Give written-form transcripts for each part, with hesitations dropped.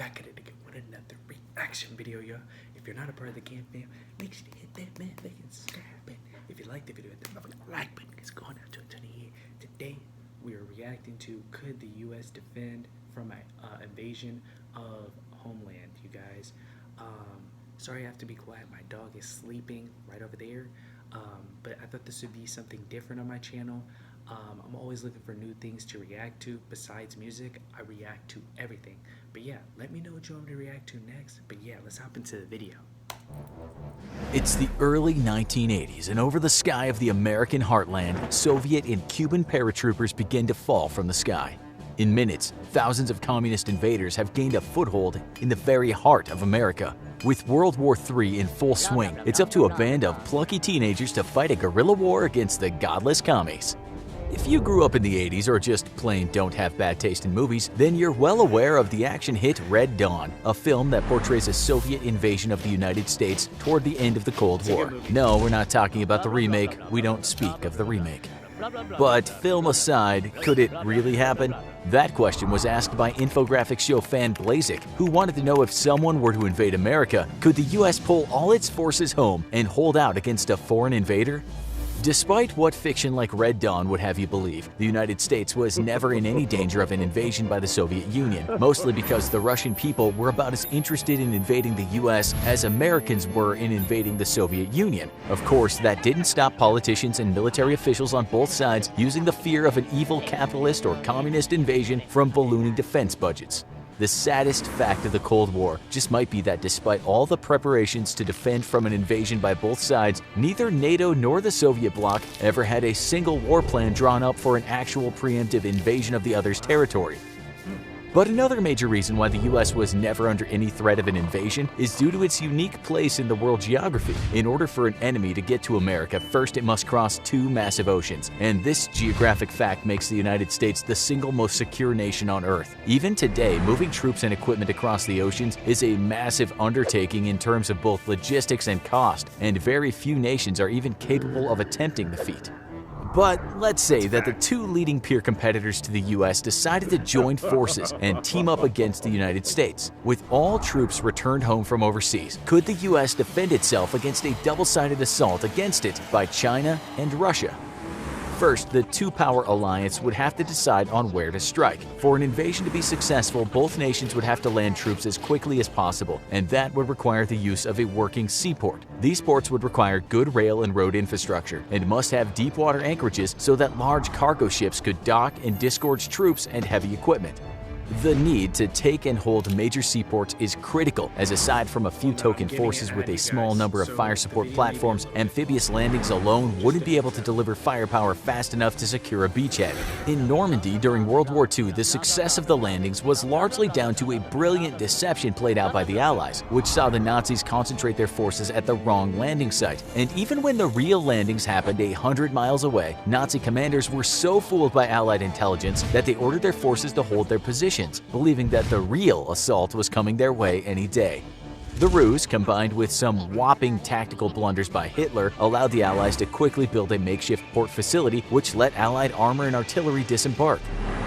back at it again with another reaction video, yo. If you're not a part of the camp, fam, make sure to hit that man like and subscribe button. If you like the video, hit the like button. It's going out to a ton of you. Today, we are reacting to could the U.S. defend from an invasion of Homeland, you guys. Sorry I have to be quiet. My dog is sleeping right over there. But I thought this would be something different on my channel. I'm always looking for new things to react to. Besides music, I react to everything. But yeah, let me know what you want me to react to next. But yeah, let's hop into the video. It's the early 1980s, and over the sky of the American heartland, Soviet and Cuban paratroopers begin to fall from the sky. In minutes, thousands of communist invaders have gained a foothold in the very heart of America. With World War III in full swing, it's up to a band of plucky teenagers to fight a guerrilla war against the godless commies. If you grew up in the 80s or just plain don't have bad taste in movies, then you're well aware of the action hit Red Dawn, a film that portrays a Soviet invasion of the United States toward the end of the Cold War. No, we're not talking about the remake. We don't speak of the remake. But film aside, could it really happen? That question was asked by infographic show fan Blazik, who wanted to know if someone were to invade America, could the US pull all its forces home and hold out against a foreign invader? Despite what fiction like Red Dawn would have you believe, the United States was never in any danger of an invasion by the Soviet Union, mostly because the Russian people were about as interested in invading the US as Americans were in invading the Soviet Union. Of course, that didn't stop politicians and military officials on both sides using the fear of an evil capitalist or communist invasion from ballooning defense budgets. The saddest fact of the Cold War just might be that despite all the preparations to defend from an invasion by both sides, neither NATO nor the Soviet bloc ever had a single war plan drawn up for an actual preemptive invasion of the other's territory. But another major reason why the US was never under any threat of an invasion is due to its unique place in the world geography. In order for an enemy to get to America, first it must cross two massive oceans, and this geographic fact makes the United States the single most secure nation on Earth. Even today, moving troops and equipment across the oceans is a massive undertaking in terms of both logistics and cost, and very few nations are even capable of attempting the feat. But let's say that the two leading peer competitors to the US decided to join forces and team up against the United States. With all troops returned home from overseas, could the US defend itself against a double-sided assault against it by China and Russia? First, the two-power alliance would have to decide on where to strike. For an invasion to be successful, both nations would have to land troops as quickly as possible, and that would require the use of a working seaport. These ports would require good rail and road infrastructure, and must have deep water anchorages so that large cargo ships could dock and disgorge troops and heavy equipment. The need to take and hold major seaports is critical, as aside from a few token forces with a small number of fire support platforms, amphibious landings alone wouldn't be able to deliver firepower fast enough to secure a beachhead. In Normandy during World War II, the success of the landings was largely down to a brilliant deception played out by the Allies, which saw the Nazis concentrate their forces at the wrong landing site. And even when the real landings happened 100 miles away, Nazi commanders were so fooled by Allied intelligence that they ordered their forces to hold their positions, believing that the real assault was coming their way any day. The ruse, combined with some whopping tactical blunders by Hitler, allowed the Allies to quickly build a makeshift port facility which let Allied armor and artillery disembark.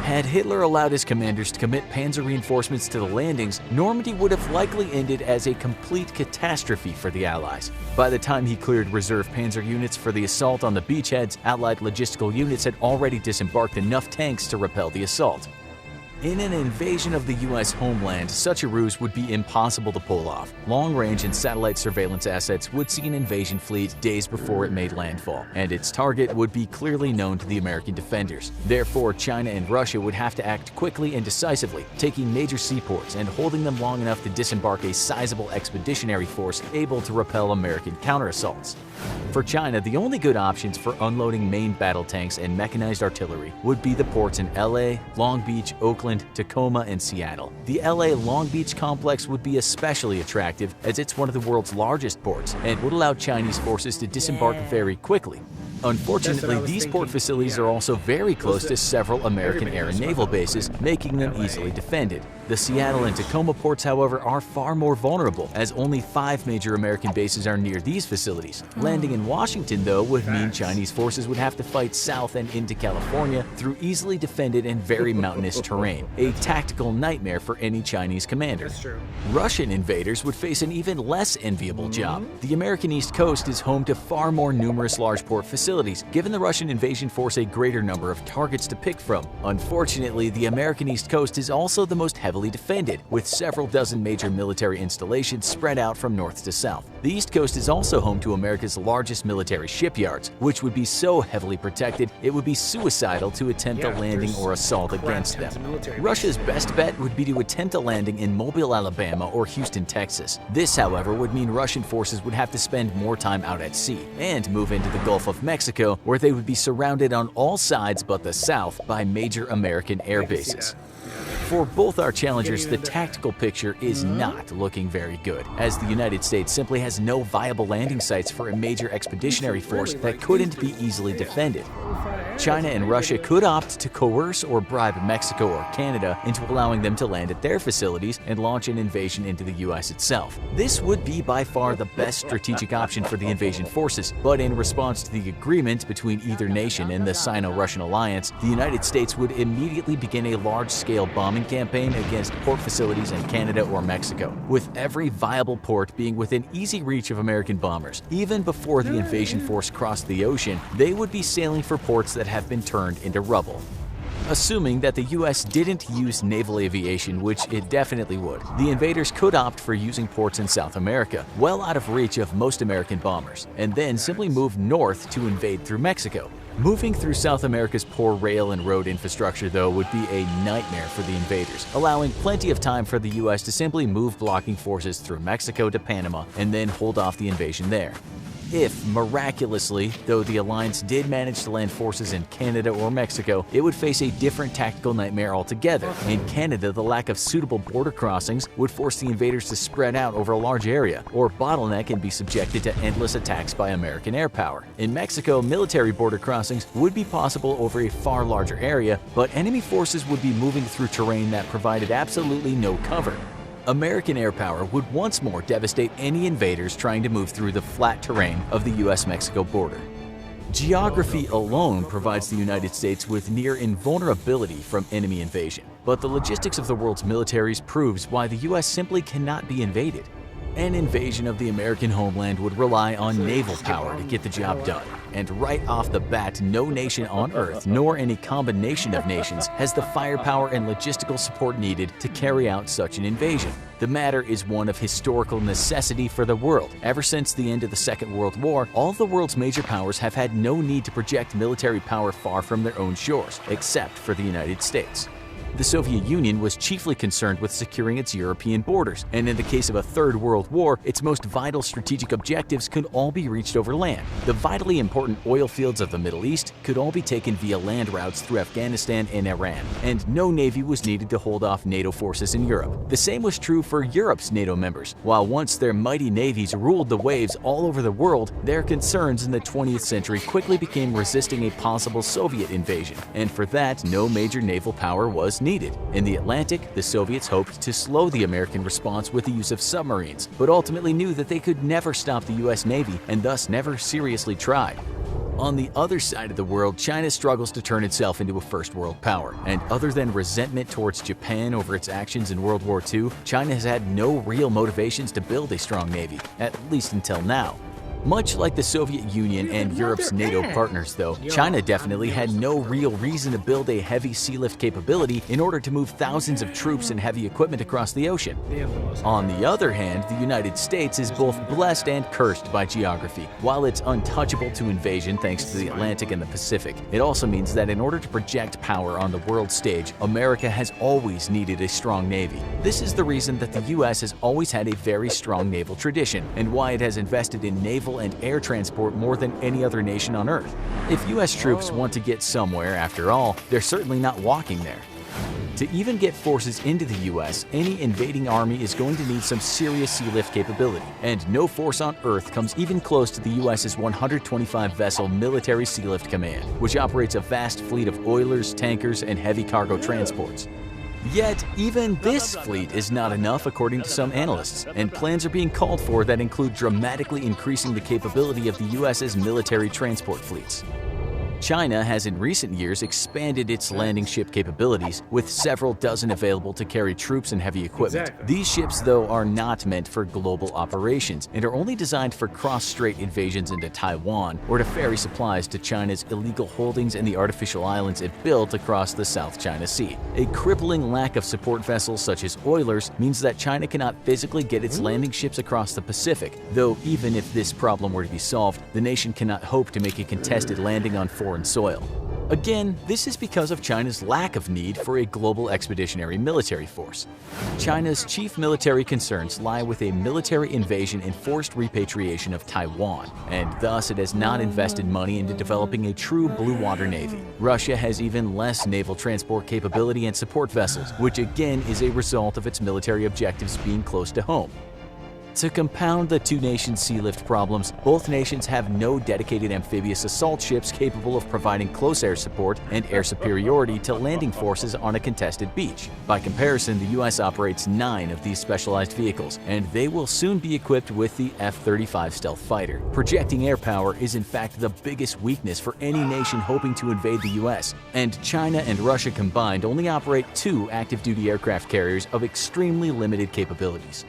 Had Hitler allowed his commanders to commit panzer reinforcements to the landings, Normandy would have likely ended as a complete catastrophe for the Allies. By the time he cleared reserve panzer units for the assault on the beachheads, Allied logistical units had already disembarked enough tanks to repel the assault. In an invasion of the US homeland, such a ruse would be impossible to pull off. Long-range and satellite surveillance assets would see an invasion fleet days before it made landfall, and its target would be clearly known to the American defenders. Therefore, China and Russia would have to act quickly and decisively, taking major seaports and holding them long enough to disembark a sizable expeditionary force able to repel American counter-assaults. For China, the only good options for unloading main battle tanks and mechanized artillery would be the ports in LA, Long Beach, Oakland, Tacoma, and Seattle. The LA Long Beach complex would be especially attractive as it's one of the world's largest ports and would allow Chinese forces to disembark very quickly. Unfortunately, was these port thinking, facilities yeah. are also very close to several American everybody air and knows naval about bases, Homeland. making them LA. easily defended. The Seattle and Tacoma ports, however, are far more vulnerable, as only 5 major American bases are near these facilities. Landing in Washington, though, would mean Facts. Chinese forces would have to fight south and into California through easily defended and very mountainous terrain, a tactical nightmare for any Chinese commander. That's true. Russian invaders would face an even less enviable job. The American East Coast is home to far more numerous large port facilities, giving the Russian invasion force a greater number of targets to pick from. Unfortunately, the American East Coast is also the most heavily defended, with several dozen major military installations spread out from north to south. The East Coast is also home to America's largest military shipyards, which would be so heavily protected it would be suicidal to attempt a landing there's or assault crap against tons them. of military Russia's best bet would be to attempt a landing in Mobile, Alabama or Houston, Texas. This, however, would mean Russian forces would have to spend more time out at sea and move into the Gulf of Mexico, where they would be surrounded on all sides but the south by major American air I can see bases. that. For both our challengers, the Getting into- tactical picture is not looking very good, as the United States simply has no viable landing sites for a major expeditionary force that couldn't be easily defended. China and Russia could opt to coerce or bribe Mexico or Canada into allowing them to land at their facilities and launch an invasion into the US itself. This would be by far the best strategic option for the invasion forces, but in response to the agreement between either nation and the Sino-Russian alliance, the United States would immediately begin a large-scale bombing campaign against port facilities in Canada or Mexico, with every viable port being within easy reach of American bombers. Even before the invasion force crossed the ocean, they would be sailing for ports that have been turned into rubble. Assuming that the US didn't use naval aviation, which it definitely would, the invaders could opt for using ports in South America, well out of reach of most American bombers, and then simply move north to invade through Mexico. Moving through South America's poor rail and road infrastructure, though, would be a nightmare for the invaders, allowing plenty of time for the US to simply move blocking forces through Mexico to Panama and then hold off the invasion there. If, miraculously, though the alliance did manage to land forces in Canada or Mexico, it would face a different tactical nightmare altogether. In Canada, the lack of suitable border crossings would force the invaders to spread out over a large area, or bottleneck and be subjected to endless attacks by American air power. In Mexico, military border crossings would be possible over a far larger area, but enemy forces would be moving through terrain that provided absolutely no cover. American air power would once more devastate any invaders trying to move through the flat terrain of the US-Mexico border. Geography alone provides the United States with near invulnerability from enemy invasion, but the logistics of the world's militaries proves why the US simply cannot be invaded. An invasion of the American homeland would rely on naval power to get the job done. And right off the bat, no nation on Earth, nor any combination of nations, has the firepower and logistical support needed to carry out such an invasion. The matter is one of historical necessity for the world. Ever since the end of the Second World War, all the world's major powers have had no need to project military power far from their own shores, except for the United States. The Soviet Union was chiefly concerned with securing its European borders, and in the case of a Third World War, its most vital strategic objectives could all be reached over land. The vitally important oil fields of the Middle East could all be taken via land routes through Afghanistan and Iran, and no navy was needed to hold off NATO forces in Europe. The same was true for Europe's NATO members. While once their mighty navies ruled the waves all over the world, their concerns in the 20th century quickly became resisting a possible Soviet invasion, and for that, no major naval power was needed. In the Atlantic, the Soviets hoped to slow the American response with the use of submarines, but ultimately knew that they could never stop the US Navy and thus never seriously tried. On the other side of the world, China struggles to turn itself into a first world power, and other than resentment towards Japan over its actions in World War II, China has had no real motivations to build a strong navy, at least until now. Much like the Soviet Union and Europe's NATO partners, though, China definitely had no real reason to build a heavy sea lift capability in order to move thousands of troops and heavy equipment across the ocean. On the other hand, the United States is both blessed and cursed by geography. While it's untouchable to invasion thanks to the Atlantic and the Pacific, it also means that in order to project power on the world stage, America has always needed a strong navy. This is the reason that the US has always had a very strong naval tradition, and why it has invested in naval and air transport more than any other nation on Earth. If US troops want to get somewhere, after all, they're certainly not walking there. To even get forces into the US, any invading army is going to need some serious sea lift capability, and no force on Earth comes even close to the US's 125-vessel Military Sea Lift Command, which operates a vast fleet of oilers, tankers, and heavy cargo transports. Yet, even this fleet is not enough according to some analysts, and plans are being called for that include dramatically increasing the capability of the US's military transport fleets. China has in recent years expanded its landing ship capabilities, with several dozen available to carry troops and heavy equipment. Exactly. These ships, though, are not meant for global operations and are only designed for cross-strait invasions into Taiwan or to ferry supplies to China's illegal holdings in the artificial islands it built across the South China Sea. A crippling lack of support vessels such as oilers means that China cannot physically get its landing ships across the Pacific, though even if this problem were to be solved, the nation cannot hope to make a contested landing on foreign soil. Again, this is because of China's lack of need for a global expeditionary military force. China's chief military concerns lie with a military invasion and forced repatriation of Taiwan, and thus it has not invested money into developing a true blue water navy. Russia has even less naval transport capability and support vessels, which again is a result of its military objectives being close to home. To compound the two nations' sea lift problems, both nations have no dedicated amphibious assault ships capable of providing close air support and air superiority to landing forces on a contested beach. By comparison, the US operates 9 of these specialized vehicles, and they will soon be equipped with the F-35 stealth fighter. Projecting air power is in fact the biggest weakness for any nation hoping to invade the US, and China and Russia combined only operate 2 active-duty aircraft carriers of extremely limited capabilities.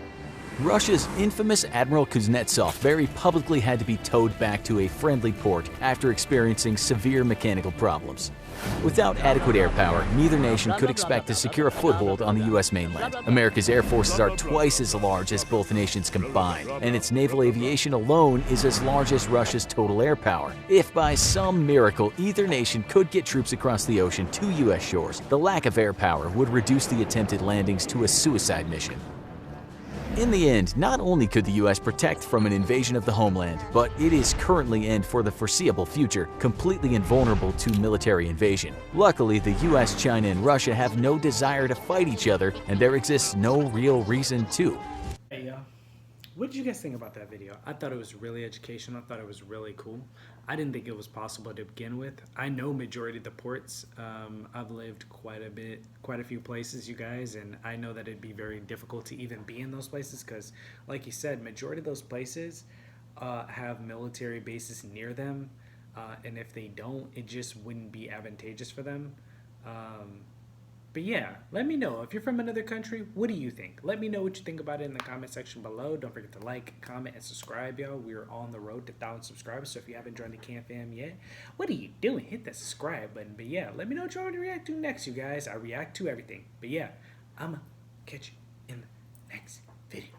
Russia's infamous Admiral Kuznetsov very publicly had to be towed back to a friendly port after experiencing severe mechanical problems. Without adequate air power, neither nation could expect to secure a foothold on the US mainland. America's air forces are twice as large as both nations combined, and its naval aviation alone is as large as Russia's total air power. If by some miracle either nation could get troops across the ocean to US shores, the lack of air power would reduce the attempted landings to a suicide mission. In the end, not only could the US protect from an invasion of the homeland, but it is currently and for the foreseeable future completely invulnerable to military invasion. Luckily, the US, China, and Russia have no desire to fight each other, and there exists no real reason to. Hey, what did you guys think about that video? I thought it was really educational. I thought it was really cool. I didn't think it was possible to begin with. I know majority of the ports. I've lived quite a few places, you guys, and I know that it'd be very difficult to even be in those places because, like you said, majority of those places have military bases near them, and if they don't, it just wouldn't be advantageous for them. But yeah, let me know. If you're from another country, what do you think? Let me know what you think about it in the comment section below. Don't forget to like, comment, and subscribe, y'all. We are on the road to 1,000 subscribers, so if you haven't joined the Camp Fam yet, what are you doing? Hit that subscribe button. But yeah, let me know what you want to react to next, you guys. I react to everything. But yeah, I'ma catch you in the next video.